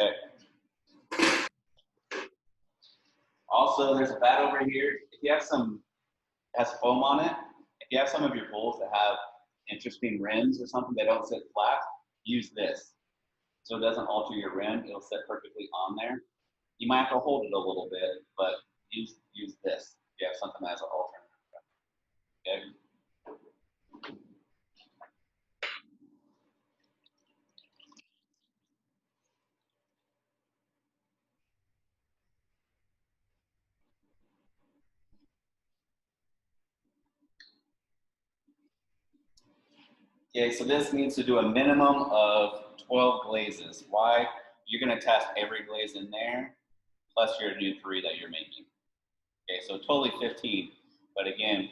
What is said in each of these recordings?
Okay. Also, there's a bat over here. If you have some, it has foam on it. If you have some of your bowls that have interesting rims or something that don't sit flat, use this. So it doesn't alter your rim. It'll sit perfectly on there. You might have to hold it a little bit, but use this. If you have something that has an alternative. Okay. Okay, so this needs to do a minimum of 12 glazes. Why? You're going to test every glaze in there, plus your new 3 that you're making. Okay, so totally 15. But again,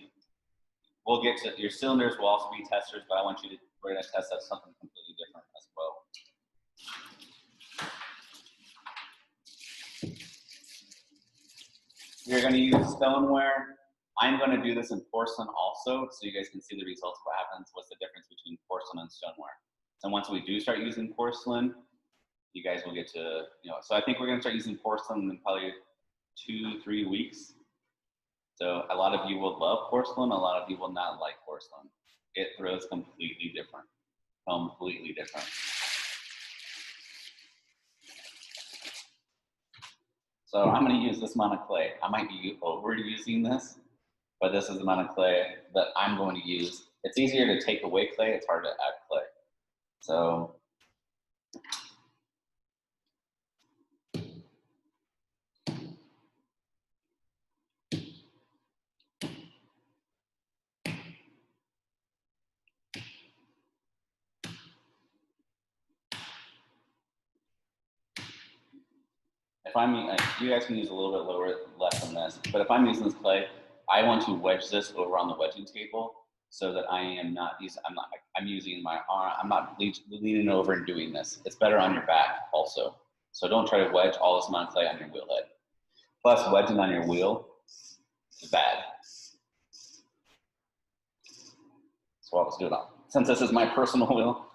we'll get to your cylinders will also be testers, but we're going to test out something completely different as well. You're going to use stoneware. I'm going to do this in porcelain also, so you guys can see the results of what happens, what's the difference between porcelain and stoneware. So once we do start using porcelain, you guys will get to, so I think we're going to start using porcelain in probably 2-3 weeks. So a lot of you will love porcelain, a lot of you will not like porcelain. It throws completely different, completely different. So I'm going to use this amount of clay. I might be overusing this, but this is the amount of clay that I'm going to use. It's easier to take away clay, it's hard to add clay. So if you guys can use a little bit less than this, but if I'm using this clay, I want to wedge this over on the wedging table so that I'm using my arm, I'm not leaning over and doing this. It's better on your back also. So don't try to wedge all this amount of clay on your wheel head. Plus wedging on your wheel is bad. That's what I was doing on. Since this is my personal wheel,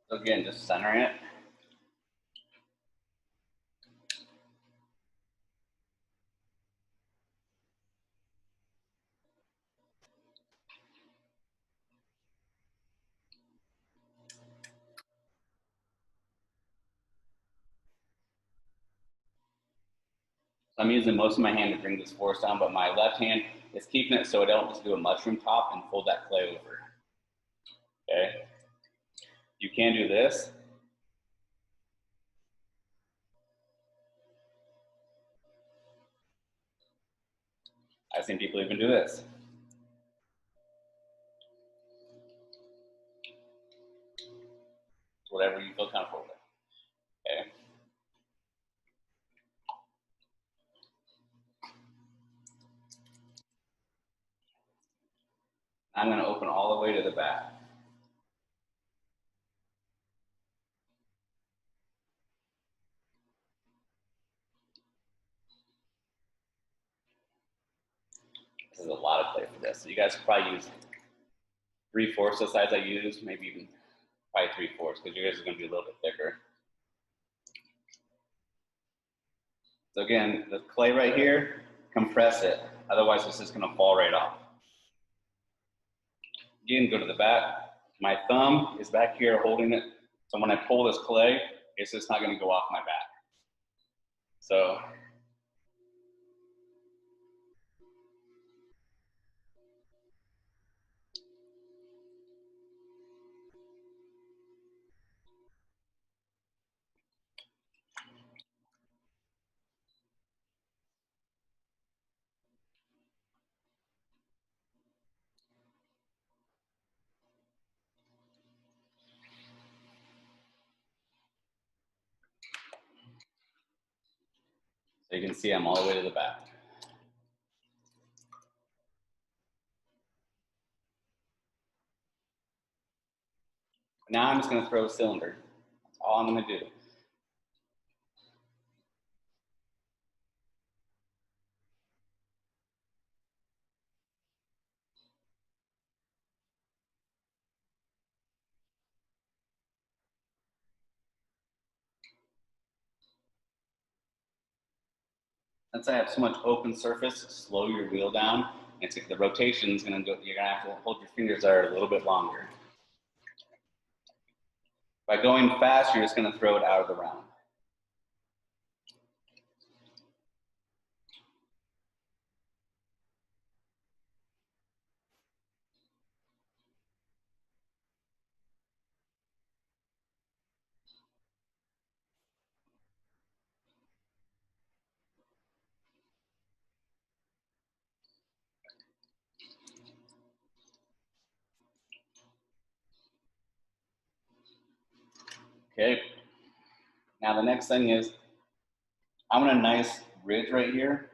so again, just centering it. I'm using most of my hand to bring this force down, but my left hand is keeping it so I don't just do a mushroom top and fold that clay over. Okay? You can do this. I've seen people even do this. Whatever you feel comfortable with. Okay? I'm going to open all the way to the back. This is a lot of clay for this. So you guys could probably use 3/4 the size I use, maybe even probably 3/4 because yours is going to be a little bit thicker. So again, the clay right here, compress it. Otherwise, this is going to fall right off. Again, go to the back. My thumb is back here holding it So when I pull this clay, it's just not gonna go off my back. So you can see I'm all the way to the back. Now I'm just gonna throw a cylinder. That's all I'm gonna do. Since I have so much open surface, slow your wheel down. The rotation is gonna go, you're gonna have to hold your fingers there a little bit longer. By going fast, you're just gonna throw it out of the round. Okay. Now the next thing is, I want a nice ridge right here.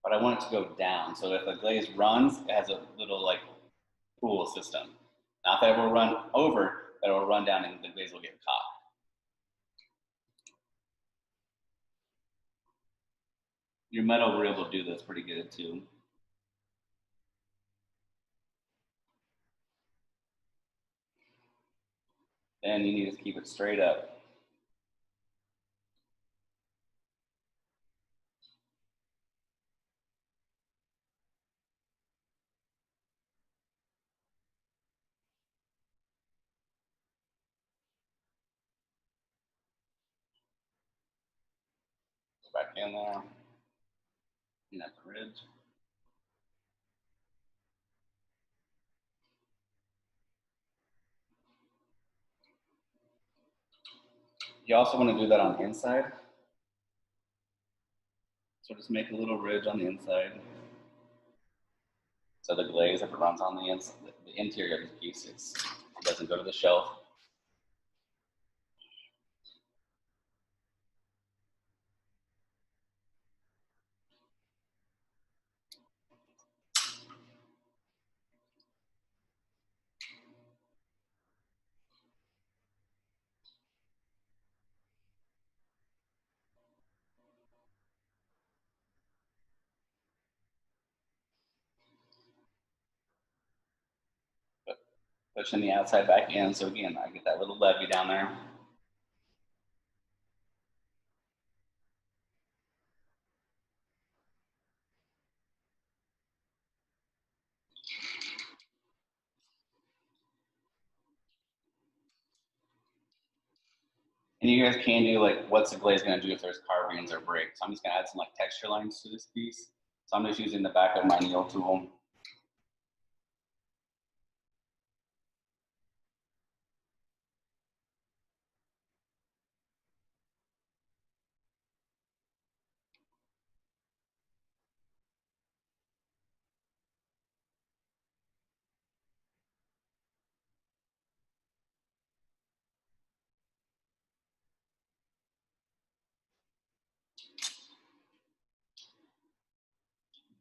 But I want it to go down. So if the glaze runs, it has a little like pool system. Not that it will run over, but it will run down and the glaze will get caught. Your metal reel will do this pretty good too. Then you need to keep it straight up. Go back in there. And that's the ridge. You also want to do that on the inside. So just make a little ridge on the inside. So the glaze, if it runs on the inside, the interior of the piece, it doesn't go to the shelf. Pushing the outside back in. So again, I get that little levee down there. And you guys can do like, what's the glaze gonna do if there's carvings or breaks? So I'm just gonna add some like texture lines to this piece. So I'm just using the back of my needle tool.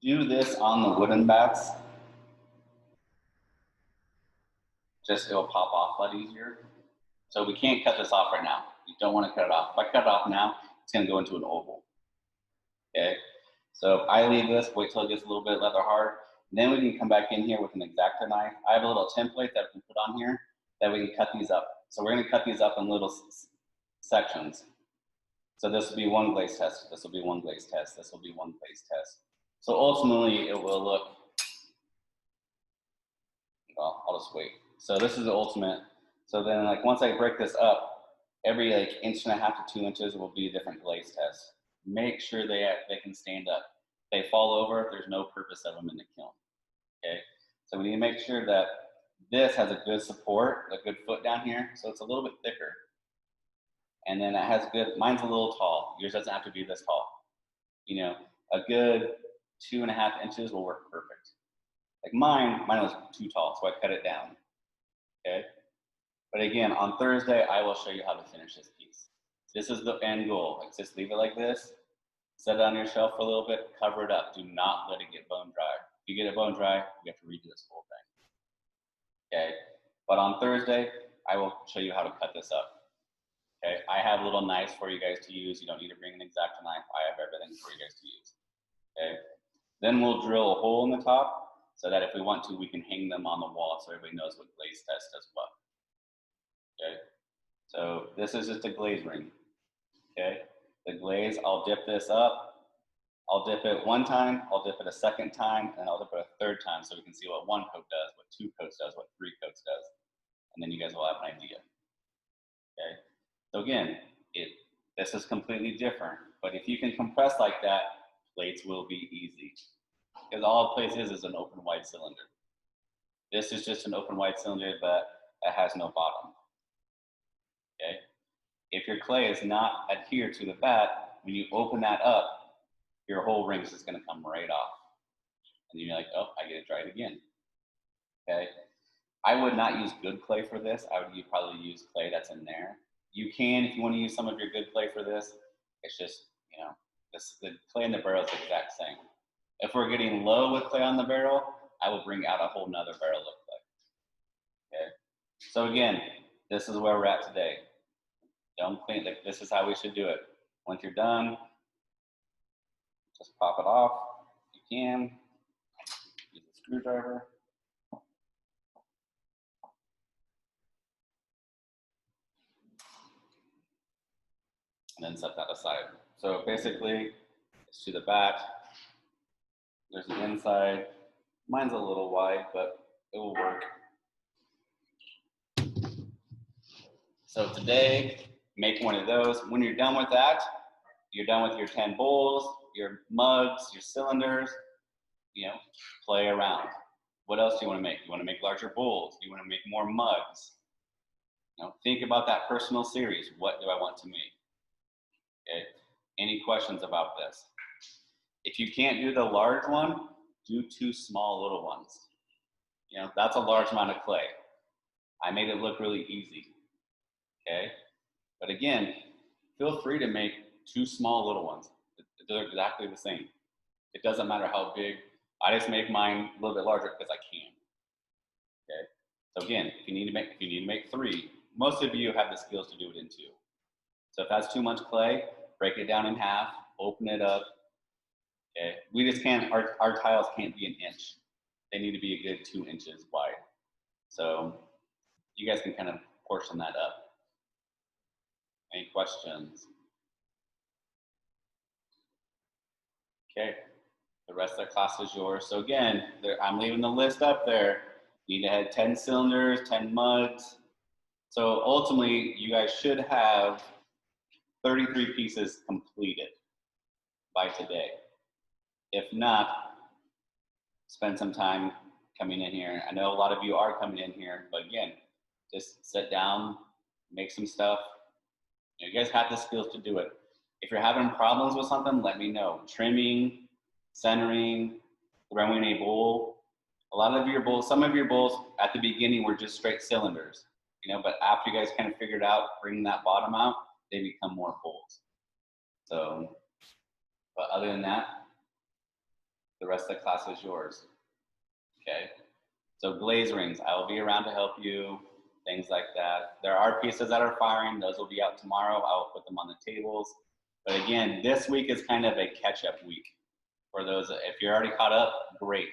Do this on the wooden bats. Just it'll pop off a lot easier. So we can't cut this off right now. You don't want to cut it off. If I cut it off now, it's gonna go into an oval. Okay. So I leave this, wait till it gets a little bit leather hard. Then we can come back in here with an X-Acto knife. I have a little template that we can put on here that we can cut these up. So we're gonna cut these up in little sections. So this will be one glaze test, this will be one glaze test, this will be one glaze test. So ultimately it will look well, I'll just wait. So this is the ultimate. So then like once I break this up, every like 1.5 to 2 inches will be a different glaze test. Make sure they can stand up. If they fall over, there's no purpose of them in the kiln. Okay, so we need to make sure that this has a good support, a good foot down here, so it's a little bit thicker. And then it has good, mine's a little tall. Yours doesn't have to be this tall. You know, a good 2.5 inches will work perfect. Like mine was too tall, so I cut it down. Okay. But again, on Thursday, I will show you how to finish this piece. This is the end goal. Like just leave it like this, set it on your shelf for a little bit, cover it up. Do not let it get bone dry. If you get it bone dry, you have to redo this whole thing. Okay. But on Thursday, I will show you how to cut this up. Okay, I have little knives for you guys to use. You don't need to bring an X-Acto knife. I have everything for you guys to use. Okay, then we'll drill a hole in the top so that if we want to, we can hang them on the wall so everybody knows what glaze test does what. Okay, so this is just a glaze ring. Okay, the glaze, I'll dip this up. I'll dip it one time, I'll dip it a second time, and I'll dip it a third time so we can see what 1 coat does, what 2 coats does, what 3 coats does. And then you guys will have an idea. Okay. So again, this is completely different, but if you can compress like that, plates will be easy. Because all a plate is an open wide cylinder. This is just an open wide cylinder, but it has no bottom. Okay? If your clay is not adhered to the bat, when you open that up, your whole ring is just going to come right off. And you're like, oh, I get to try it again. Okay? I would not use good clay for this. I would probably use clay that's in there. You can, if you want to use some of your good clay for this. It's just, you know, the clay in the barrel is the exact same. If we're getting low with clay on the barrel, I will bring out a whole nother barrel of clay. Okay. So again, this is where we're at today. Don't clean, like this is how we should do it. Once you're done, just pop it off. You can use a screwdriver. And then set that aside. So basically, it's to the back. There's the inside. Mine's a little wide, but it will work. So today, make one of those. When you're done with that, you're done with your 10 bowls, your mugs, your cylinders, you know, play around. What else do you want to make? You want to make larger bowls? Do you want to make more mugs? You know, think about that personal series. What do I want to make? Okay. Any questions about this? If you can't do the large one, do 2 small little ones. You know, that's a large amount of clay. I made it look really easy. Okay. But again, feel free to make 2 small little ones. They're exactly the same. It doesn't matter how big. I just make mine a little bit larger because I can. Okay. So again, if you need to make 3, most of you have the skills to do it in 2. So if that's too much clay, break it down in half, open it up. Okay. We just can't, our tiles can't be 1 inch. They need to be a good 2 inches wide. So you guys can kind of portion that up. Any questions? Okay. The rest of the class is yours. So again, I'm leaving the list up there. You need to have 10 cylinders, 10 mugs. So ultimately, you guys should have 33 pieces completed by today. If not, spend some time coming in here. I know a lot of you are coming in here, but again, just sit down, make some stuff. You guys have the skills to do it. If you're having problems with something, let me know. Trimming, centering, throwing a bowl. A lot of your bowls, some of your bowls at the beginning were just straight cylinders, you know, but after you guys kind of figured out bringing that bottom out, they become more bowls. So, but other than that, the rest of the class is yours. Okay. So glaze rings, I will be around to help you, things like that. There are pieces that are firing. Those will be out tomorrow. I will put them on the tables. But again, this week is kind of a catch-up week for those. If you're already caught up, great.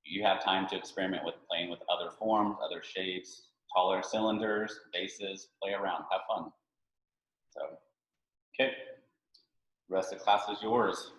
You have time to experiment with playing with other forms, other shapes, taller cylinders, bases, play around, have fun. So, okay. The rest of the class is yours.